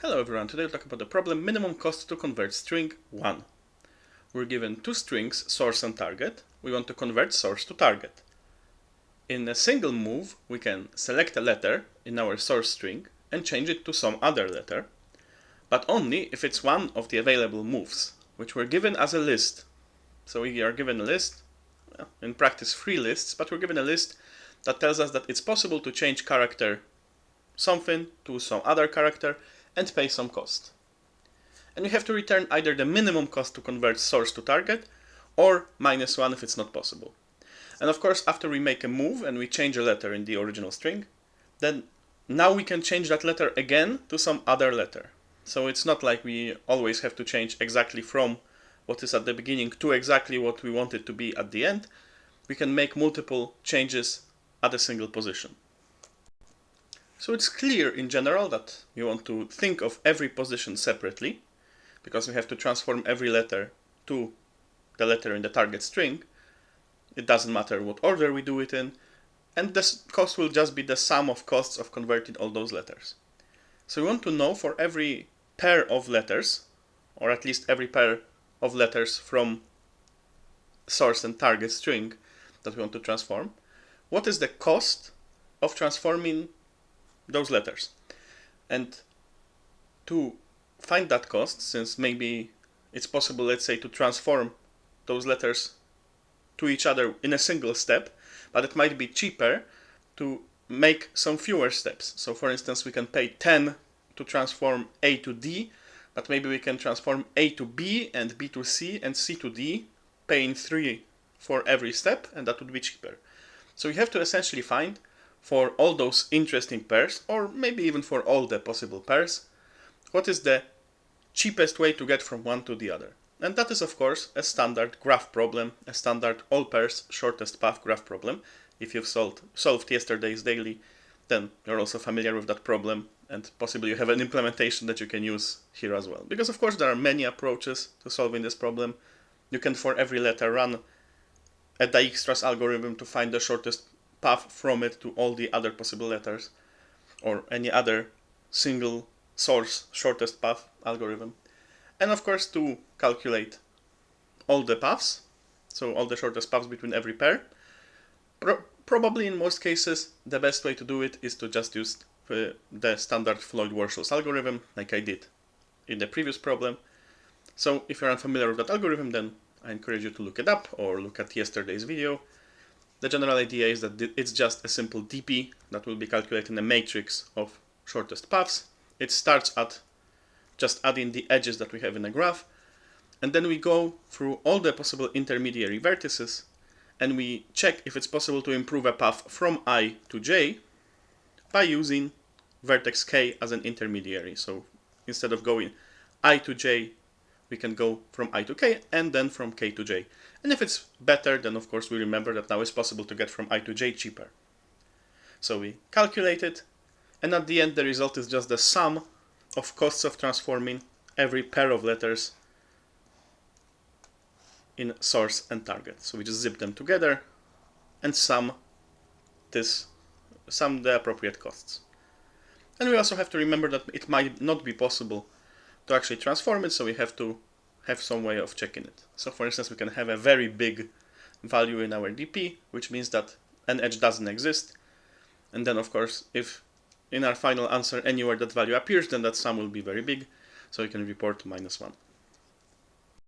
Hello everyone, today we'll talk about the problem minimum cost to convert string 1. We're given two strings, source and target. We want to convert source to target. In a single move, we can select a letter in our source string and change it to some other letter, but only if it's one of the available moves, which we're given as a list. So we are given a list, in practice 3 lists, but we're given a list that tells us that it's possible to change character something to some other character and pay some cost. And we have to return either the minimum cost to convert source to target or -1 if it's not possible. And of course, after we make a move and we change a letter in the original string, then now we can change that letter again to some other letter. So it's not like we always have to change exactly from what is at the beginning to exactly what we want it to be at the end. We can make multiple changes at a single position. So it's clear in general that we want to think of every position separately, because we have to transform every letter to the letter in the target string. It doesn't matter what order we do it in, and this cost will just be the sum of costs of converting all those letters. So we want to know for every pair of letters, or at least every pair of letters from source and target string that we want to transform, what is the cost of transforming those letters. And to find that cost, since maybe it's possible, let's say, to transform those letters to each other in a single step, but it might be cheaper to make some fewer steps. So for instance, we can pay 10 to transform A to D, but maybe we can transform A to B and B to C and C to D, paying 3 for every step, and that would be cheaper. So we have to essentially find, for all those interesting pairs, or maybe even for all the possible pairs, what is the cheapest way to get from one to the other. And that is, of course, a standard graph problem, a standard all pairs shortest path graph problem. If you've solved yesterday's daily, then you're also familiar with that problem, and possibly you have an implementation that you can use here as well. Because of course there are many approaches to solving this problem. You can, for every letter, run a Dijkstra's algorithm to find the shortest path from it to all the other possible letters, or any other single source shortest path algorithm. And of course to calculate all the paths, so all the shortest paths between every pair. Probably in most cases the best way to do it is to just use the standard floyd-warshall algorithm, like I did in the previous problem. So if you're unfamiliar with that algorithm, then I encourage you to look it up or look at yesterday's video. The general idea is that it's just a simple DP that will be calculating a matrix of shortest paths. It starts at just adding the edges that we have in a graph, and then we go through all the possible intermediary vertices, and we check if it's possible to improve a path from I to J by using vertex K as an intermediary. So instead of going I to J, we can go from I to K and then from K to J. And if it's better, then of course we remember that now it's possible to get from I to J cheaper. So we calculate it, and at the end the result is just the sum of costs of transforming every pair of letters in source and target. So we just zip them together and sum the appropriate costs. And we also have to remember that it might not be possible to actually transform it, so we have to have some way of checking it. So for instance, we can have a very big value in our DP, which means that an edge doesn't exist. And then of course, if in our final answer anywhere that value appears, then that sum will be very big, so we can report -1.